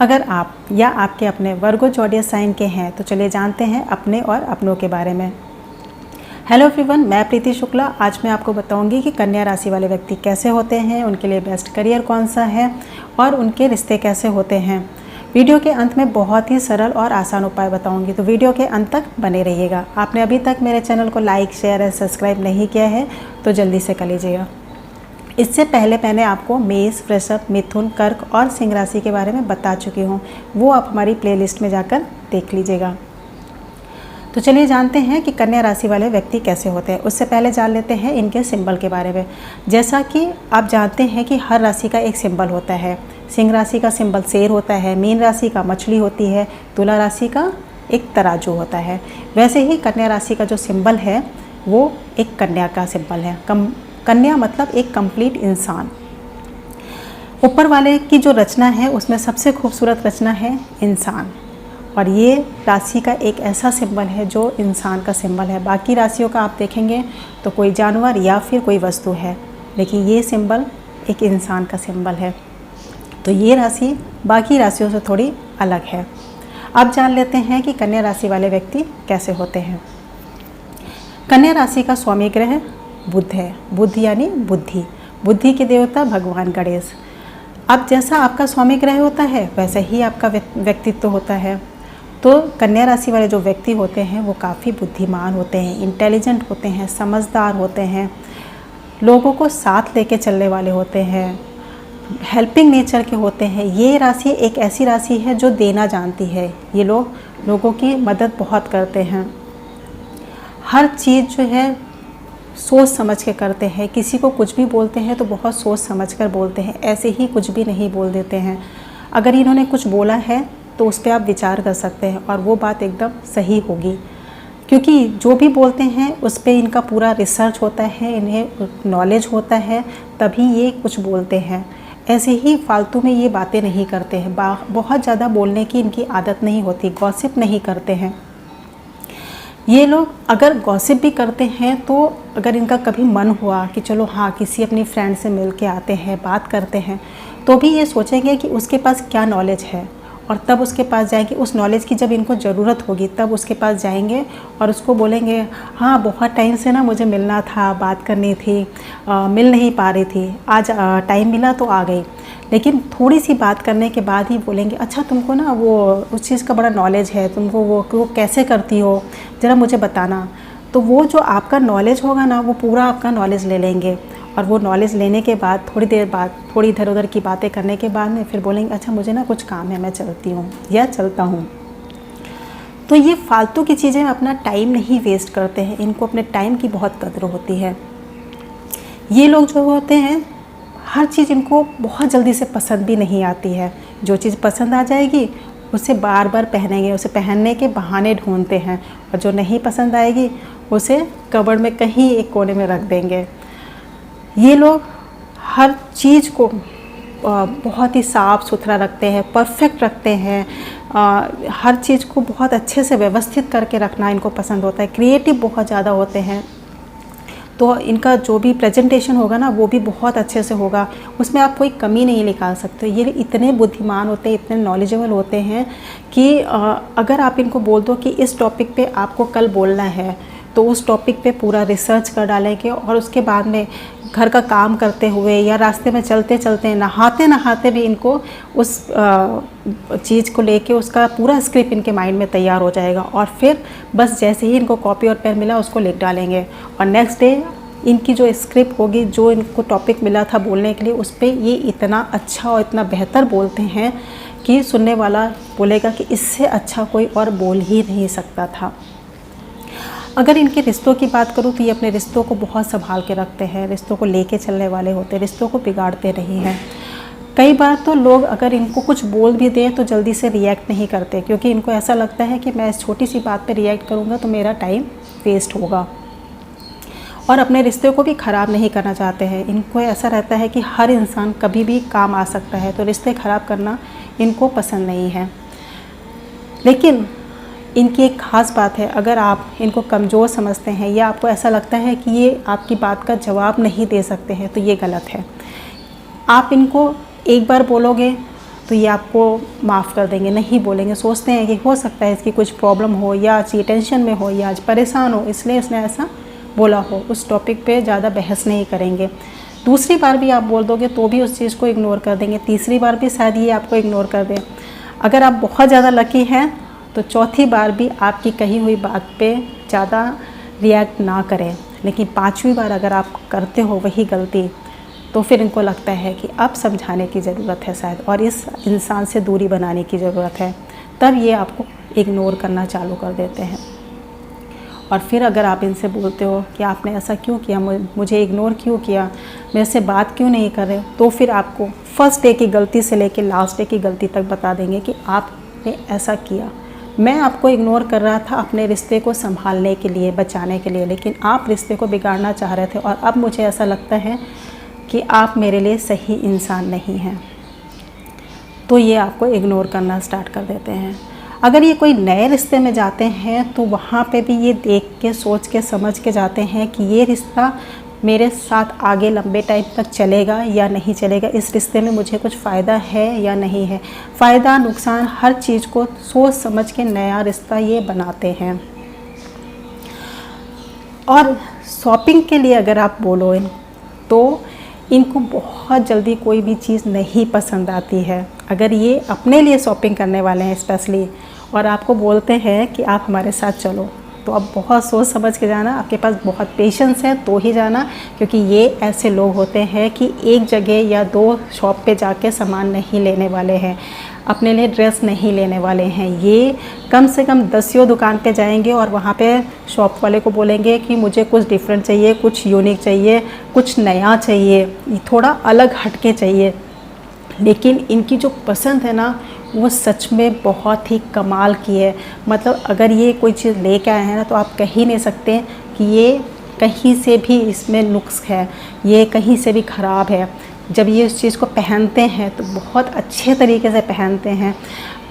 अगर आप या आपके अपने वर्गो ज़ोडिएक साइन के हैं तो चलिए जानते हैं अपने और अपनों के बारे में। हेलो एवरीवन, मैं प्रीति शुक्ला। आज मैं आपको बताऊंगी कि कन्या राशि वाले व्यक्ति कैसे होते हैं, उनके लिए बेस्ट करियर कौन सा है और उनके रिश्ते कैसे होते हैं। वीडियो के अंत में बहुत ही सरल और आसान उपाय बताऊंगी, तो वीडियो के अंत तक बने रहिएगा। आपने अभी तक मेरे चैनल को लाइक, शेयर और सब्सक्राइब नहीं किया है तो जल्दी से कर लीजिएगा। इससे पहले मैंने आपको मेष, वृषभ, मिथुन, कर्क और सिंह राशि के बारे में बता चुकी हूँ, वो आप हमारी प्लेलिस्ट में जाकर देख लीजिएगा। तो चलिए जानते हैं कि कन्या राशि वाले व्यक्ति कैसे होते हैं। उससे पहले जान लेते हैं इनके सिंबल के बारे में। जैसा कि आप जानते हैं कि हर राशि का एक सिंबल होता है। सिंह राशि का सिंबल शेर होता है, मीन राशि का मछली होती है, तुला राशि का एक तराजू होता है। वैसे ही कन्या राशि का जो सिंबल है वो एक कन्या का सिंबल है। कन्या मतलब एक कंप्लीट इंसान। ऊपर वाले की जो रचना है उसमें सबसे खूबसूरत रचना है इंसान, और ये राशि का एक ऐसा सिंबल है जो इंसान का सिंबल है। बाकी राशियों का आप देखेंगे तो कोई जानवर या फिर कोई वस्तु है, लेकिन ये सिंबल एक इंसान का सिंबल है। तो ये राशि बाकी राशियों से थोड़ी अलग है। अब जान लेते हैं कि कन्या राशि वाले व्यक्ति कैसे होते हैं। कन्या राशि का स्वामी ग्रह बुध है। बुध यानी बुद्धि, बुद्धि के देवता भगवान गणेश। अब जैसा आपका स्वामी ग्रह होता है वैसा ही आपका व्यक्तित्व होता है। तो कन्या राशि वाले जो व्यक्ति होते हैं वो काफ़ी बुद्धिमान होते हैं, इंटेलिजेंट होते हैं, समझदार होते हैं, लोगों को साथ लेके चलने वाले होते हैं, हेल्पिंग नेचर के होते हैं। ये राशि एक ऐसी राशि है जो देना जानती है। ये लोग लोगों की मदद बहुत करते हैं। हर चीज़ जो है सोच समझ के करते हैं। किसी को कुछ भी बोलते हैं तो बहुत सोच समझ कर बोलते हैं, ऐसे ही कुछ भी नहीं बोल देते हैं। अगर इन्होंने कुछ बोला है तो उस पर आप विचार कर सकते हैं और वो बात एकदम सही होगी, क्योंकि जो भी बोलते हैं उस पर इनका पूरा रिसर्च होता है, इन्हें नॉलेज होता है, तभी ये कुछ बोलते हैं। ऐसे ही फालतू में ये बातें नहीं करते हैं। बहुत ज़्यादा बोलने की इनकी आदत नहीं होती, गॉसिप नहीं करते हैं। ये लोग अगर गॉसिप भी करते हैं तो अगर इनका कभी मन हुआ कि चलो हाँ किसी अपनी फ्रेंड से मिल के आते हैं, बात करते हैं, तो भी ये सोचेंगे कि उसके पास क्या नॉलेज है और तब उसके पास जाएंगे। उस नॉलेज की जब इनको ज़रूरत होगी तब उसके पास जाएंगे और उसको बोलेंगे हाँ बहुत टाइम से ना मुझे मिलना था, बात करनी थी, मिल नहीं पा रही थी, आज टाइम मिला तो आ गई। लेकिन थोड़ी सी बात करने के बाद ही बोलेंगे अच्छा तुमको ना वो उस चीज़ का बड़ा नॉलेज है, तुमको वो कैसे करती हो ज़रा मुझे बताना। तो वो जो आपका नॉलेज होगा ना वो पूरा आपका नॉलेज ले लेंगे, और वो नॉलेज लेने के बाद थोड़ी देर बाद थोड़ी इधर उधर की बातें करने के बाद में फिर बोलेंगे अच्छा मुझे ना कुछ काम है, मैं चलती हूँ या चलता हूँ। तो ये फालतू की चीज़ें अपना टाइम नहीं वेस्ट करते हैं, इनको अपने टाइम की बहुत कदर होती है। ये लोग जो होते हैं हर चीज़ इनको बहुत जल्दी से पसंद भी नहीं आती है। जो चीज़ पसंद आ जाएगी उसे बार बार पहनेंगे, उसे पहनने के बहाने ढूंढते हैं, और जो नहीं पसंद आएगी उसे कबर्ड में कहीं एक कोने में रख देंगे। ये लोग हर चीज़ को बहुत ही साफ़ सुथरा रखते हैं, परफेक्ट रखते हैं। हर चीज़ को बहुत अच्छे से व्यवस्थित करके रखना इनको पसंद होता है। क्रिएटिव बहुत ज़्यादा होते हैं, तो इनका जो भी प्रेजेंटेशन होगा ना वो भी बहुत अच्छे से होगा, उसमें आप कोई कमी नहीं निकाल सकते। ये इतने बुद्धिमान होते हैं, इतने नॉलेजेबल होते हैं कि अगर आप इनको बोल दो कि इस टॉपिक पे आपको कल बोलना है तो उस टॉपिक पे पूरा रिसर्च कर डालेंगे, और उसके बाद में घर का काम करते हुए या रास्ते में चलते चलते नहाते नहाते भी इनको उस चीज़ को लेके उसका पूरा स्क्रिप्ट इनके माइंड में तैयार हो जाएगा, और फिर बस जैसे ही इनको कॉपी और पेन मिला उसको लिख डालेंगे, और नेक्स्ट डे इनकी जो स्क्रिप्ट होगी, जो इनको टॉपिक मिला था बोलने के लिए, उस पर ये इतना अच्छा और इतना बेहतर बोलते हैं कि सुनने वाला बोलेगा कि इससे अच्छा कोई और बोल ही नहीं सकता था। अगर इनके रिश्तों की बात करूँ तो ये अपने रिश्तों को बहुत संभाल के रखते हैं, रिश्तों को लेके चलने वाले होते हैं, रिश्तों को बिगाड़ते नहीं हैं। कई बार तो लोग अगर इनको कुछ बोल भी दें तो जल्दी से रिएक्ट नहीं करते, क्योंकि इनको ऐसा लगता है कि मैं इस छोटी सी बात पे रिएक्ट करूँगा तो मेरा टाइम वेस्ट होगा, और अपने रिश्ते को भी ख़राब नहीं करना चाहते हैं। इनको ऐसा रहता है कि हर इंसान कभी भी काम आ सकता है, तो रिश्ते ख़राब करना इनको पसंद नहीं है। लेकिन इनकी एक ख़ास बात है, अगर आप इनको कमज़ोर समझते हैं या आपको ऐसा लगता है कि ये आपकी बात का जवाब नहीं दे सकते हैं तो ये गलत है। आप इनको एक बार बोलोगे तो ये आपको माफ़ कर देंगे, नहीं बोलेंगे। सोचते हैं कि हो सकता है इसकी कुछ प्रॉब्लम हो, या आज ये टेंशन में हो, या आज परेशान हो, इसलिए इसने ऐसा बोला हो। उस टॉपिक पे ज़्यादा बहस नहीं करेंगे। दूसरी बार भी आप बोल दोगे तो भी उस चीज़ को इग्नोर कर देंगे, तीसरी बार भी शायद ये आपको इग्नोर कर दें। अगर आप बहुत ज़्यादा लकी हैं तो चौथी बार भी आपकी कही हुई बात पे ज़्यादा रिएक्ट ना करें। लेकिन पाँचवीं बार अगर आप करते हो वही गलती, तो फिर इनको लगता है कि अब समझाने की ज़रूरत है शायद, और इस इंसान से दूरी बनाने की ज़रूरत है, तब ये आपको इग्नोर करना चालू कर देते हैं। और फिर अगर आप इनसे बोलते हो कि आपने ऐसा क्यों किया, मुझे इग्नोर क्यों किया, मेरे से बात क्यों नहीं कर रहे, तो फिर आपको फर्स्ट डे की गलती से लेकर लास्ट डे की गलती तक बता देंगे कि आपने ऐसा किया। मैं आपको इग्नोर कर रहा था अपने रिश्ते को संभालने के लिए, बचाने के लिए, लेकिन आप रिश्ते को बिगाड़ना चाह रहे थे, और अब मुझे ऐसा लगता है कि आप मेरे लिए सही इंसान नहीं हैं। तो ये आपको इग्नोर करना स्टार्ट कर देते हैं। अगर ये कोई नए रिश्ते में जाते हैं तो वहाँ पे भी ये देख के, सोच के, समझ के जाते हैं कि ये रिश्ता मेरे साथ आगे लंबे टाइम तक चलेगा या नहीं चलेगा, इस रिश्ते में मुझे कुछ फ़ायदा है या नहीं है। फ़ायदा नुकसान हर चीज़ को सोच समझ के नया रिश्ता ये बनाते हैं। और शॉपिंग के लिए अगर आप बोलो तो इनको बहुत जल्दी कोई भी चीज़ नहीं पसंद आती है। अगर ये अपने लिए शॉपिंग करने वाले हैं स्पेशली, और आपको बोलते हैं कि आप हमारे साथ चलो, तो अब बहुत सोच समझ के जाना, आपके पास बहुत पेशेंस है तो ही जाना, क्योंकि ये ऐसे लोग होते हैं कि एक जगह या दो शॉप पे जाके सामान नहीं लेने वाले हैं, अपने लिए ड्रेस नहीं लेने वाले हैं। ये कम से कम 10 दुकान पे जाएंगे और वहाँ पे शॉप वाले को बोलेंगे कि मुझे कुछ डिफरेंट चाहिए, कुछ यूनिक चाहिए, कुछ नया चाहिए, थोड़ा अलग हटके चाहिए। लेकिन इनकी जो पसंद है ना, वो सच में बहुत ही कमाल की है। मतलब अगर ये कोई चीज़ लेके आए हैं ना, तो आप कह ही नहीं सकते कि ये कहीं से भी इसमें नुक्स है, ये कहीं से भी ख़राब है। जब ये उस चीज़ को पहनते हैं तो बहुत अच्छे तरीके से पहनते हैं,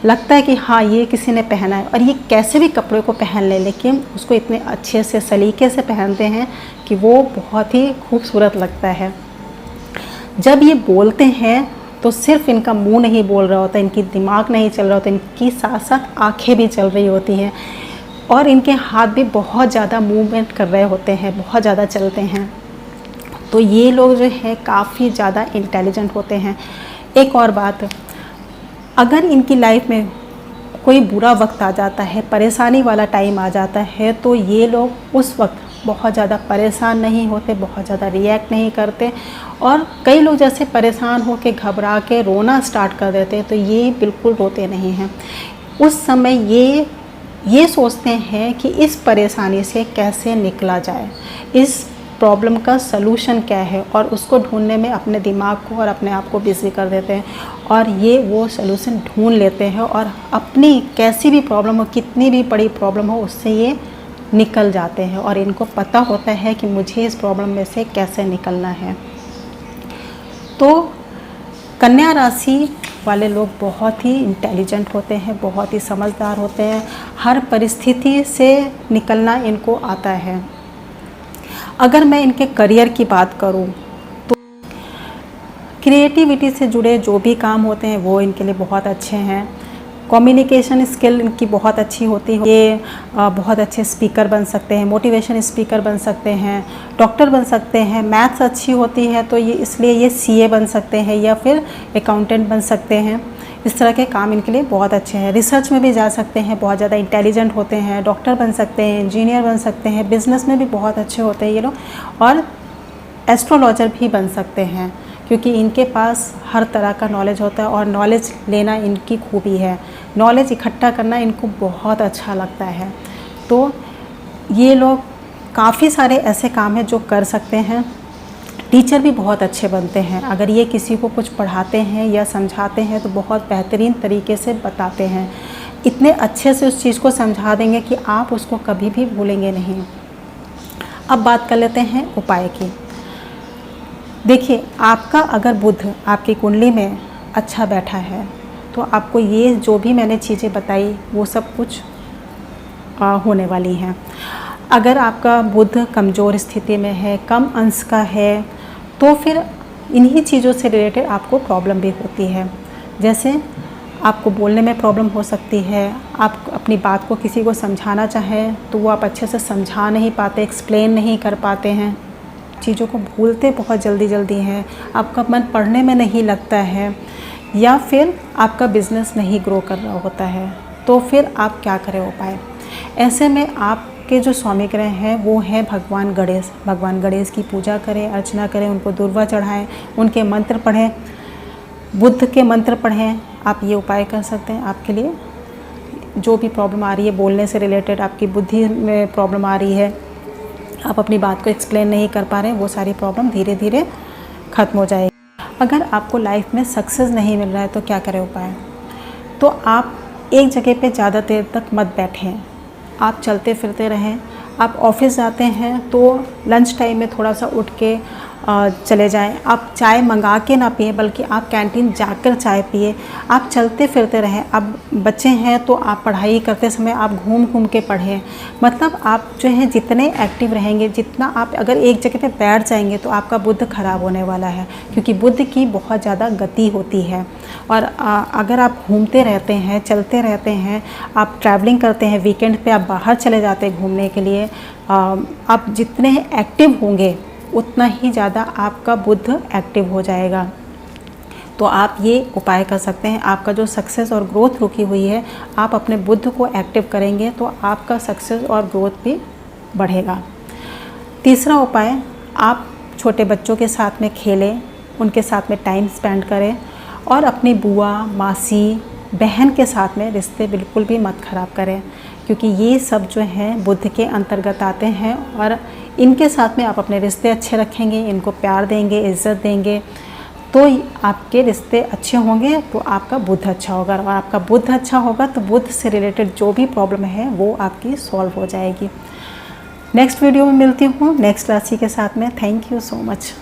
लगता है कि हाँ ये किसी ने पहना है। और ये कैसे भी कपड़े को पहन ले, लेकिन उसको इतने अच्छे से सलीके से पहनते हैं कि वो बहुत ही खूबसूरत लगता है। जब ये बोलते हैं तो सिर्फ इनका मुंह नहीं बोल रहा होता, इनकी दिमाग नहीं चल रहा होता, इनकी साथ साथ आँखें भी चल रही होती हैं, और इनके हाथ भी बहुत ज़्यादा मूवमेंट कर रहे होते हैं, बहुत ज़्यादा चलते हैं। तो ये लोग जो है काफ़ी ज़्यादा इंटेलिजेंट होते हैं। एक और बात, अगर इनकी लाइफ में कोई बुरा वक्त आ जाता है, परेशानी वाला टाइम आ जाता है, तो ये लोग उस वक्त बहुत ज़्यादा परेशान नहीं होते, बहुत ज़्यादा रिएक्ट नहीं करते। और कई लोग जैसे परेशान हो के घबरा के रोना स्टार्ट कर देते हैं, तो ये बिल्कुल रोते नहीं हैं। उस समय ये सोचते हैं कि इस परेशानी से कैसे निकला जाए, इस प्रॉब्लम का सलूशन क्या है, और उसको ढूंढने में अपने दिमाग को और अपने आप को बिजी कर देते हैं, और ये वो सलूशन ढूंढ लेते हैं, और अपनी कैसी भी प्रॉब्लम हो, कितनी भी बड़ी प्रॉब्लम हो, उससे ये निकल जाते हैं। और इनको पता होता है कि मुझे इस प्रॉब्लम में से कैसे निकलना है। तो कन्या राशि वाले लोग बहुत ही इंटेलिजेंट होते हैं, बहुत ही समझदार होते हैं, हर परिस्थिति से निकलना इनको आता है। अगर मैं इनके करियर की बात करूं तो क्रिएटिविटी से जुड़े जो भी काम होते हैं वो इनके लिए बहुत अच्छे हैं। कम्युनिकेशन स्किल इनकी बहुत अच्छी होती है, ये बहुत अच्छे स्पीकर बन सकते हैं, मोटिवेशन स्पीकर बन सकते हैं, डॉक्टर बन सकते हैं। मैथ्स अच्छी होती है तो ये इसलिए ये सीए बन सकते हैं या फिर अकाउंटेंट बन सकते हैं। इस तरह के काम इनके लिए बहुत अच्छे हैं। रिसर्च में भी जा सकते हैं, बहुत ज़्यादा इंटेलिजेंट होते हैं, डॉक्टर बन सकते हैं, इंजीनियर बन सकते हैं, बिज़नेस में भी बहुत अच्छे होते हैं ये लोग, और एस्ट्रोलॉजर भी बन सकते हैं, क्योंकि इनके पास हर तरह का नॉलेज होता है और नॉलेज लेना इनकी खूबी है। नॉलेज इकट्ठा करना इनको बहुत अच्छा लगता है। तो ये लोग काफ़ी सारे ऐसे काम हैं जो कर सकते हैं। टीचर भी बहुत अच्छे बनते हैं। अगर ये किसी को कुछ पढ़ाते हैं या समझाते हैं तो बहुत बेहतरीन तरीके से बताते हैं, इतने अच्छे से उस चीज़ को समझा देंगे कि आप उसको कभी भी भूलेंगे नहीं। अब बात कर लेते हैं उपाय की। देखिए, आपका अगर बुध आपकी कुंडली में अच्छा बैठा है तो आपको ये जो भी मैंने चीज़ें बताई वो सब कुछ होने वाली हैं। अगर आपका बुध कमज़ोर स्थिति में है, कम अंश का है, तो फिर इन्हीं चीज़ों से रिलेटेड आपको प्रॉब्लम भी होती है। जैसे आपको बोलने में प्रॉब्लम हो सकती है, आप अपनी बात को किसी को समझाना चाहें तो वो आप अच्छे से समझा नहीं पाते, एक्सप्लेन नहीं कर पाते हैं, चीज़ों को भूलते बहुत जल्दी हैं, आपका मन पढ़ने में नहीं लगता है, या फिर आपका बिज़नेस नहीं ग्रो कर रहा होता है, तो फिर आप क्या करें उपाय। ऐसे में आपके जो स्वामी ग्रह हैं वो हैं भगवान गणेश। भगवान गणेश की पूजा करें, अर्चना करें, उनको दूर्वा चढ़ाएँ, उनके मंत्र पढ़ें, बुद्ध के मंत्र पढ़ें। आप ये उपाय कर सकते हैं। आपके लिए जो भी प्रॉब्लम आ रही है बोलने से रिलेटेड, आपकी बुद्धि में प्रॉब्लम आ रही है, आप अपनी बात को एक्सप्लेन नहीं कर पा रहे हैं, वो सारी प्रॉब्लम धीरे धीरे ख़त्म हो जाएगी। अगर आपको लाइफ में सक्सेस नहीं मिल रहा है तो क्या करें उपाय। तो आप एक जगह पे ज़्यादा देर तक मत बैठें, आप चलते फिरते रहें। आप ऑफिस जाते हैं तो लंच टाइम में थोड़ा सा उठ के चले जाएं। आप चाय मंगा के ना पिए, बल्कि आप कैंटीन जाकर चाय पिए। आप चलते फिरते रहें। अब बच्चे हैं तो आप पढ़ाई करते समय आप घूम घूम के पढ़ें। मतलब आप जो है जितने एक्टिव रहेंगे, जितना आप अगर एक जगह पे बैठ जाएंगे तो आपका बुद्ध ख़राब होने वाला है, क्योंकि बुद्ध की बहुत ज़्यादा गति होती है। और अगर आप घूमते रहते हैं, चलते रहते हैं, आप ट्रैवलिंग करते हैं, वीकेंड पे आप बाहर चले जाते हैं घूमने के लिए, आप जितने एक्टिव होंगे उतना ही ज़्यादा आपका बुद्ध एक्टिव हो जाएगा। तो आप ये उपाय कर सकते हैं। आपका जो सक्सेस और ग्रोथ रुकी हुई है, आप अपने बुद्ध को एक्टिव करेंगे तो आपका सक्सेस और ग्रोथ भी बढ़ेगा। तीसरा उपाय, आप छोटे बच्चों के साथ में खेलें, उनके साथ में टाइम स्पेंड करें, और अपनी बुआ, मासी, बहन के साथ में रिश्ते बिल्कुल भी मत ख़राब करें, क्योंकि ये सब जो हैं बुद्ध के अंतर्गत आते हैं। और इनके साथ में आप अपने रिश्ते अच्छे रखेंगे, इनको प्यार देंगे, इज़्ज़त देंगे, तो आपके रिश्ते अच्छे होंगे तो आपका बुद्ध अच्छा होगा। और आपका बुद्ध अच्छा होगा तो बुद्ध से रिलेटेड जो भी प्रॉब्लम है वो आपकी सॉल्व हो जाएगी। नेक्स्ट वीडियो में मिलती हूँ नेक्स्ट राशि के साथ में। Thank you so much.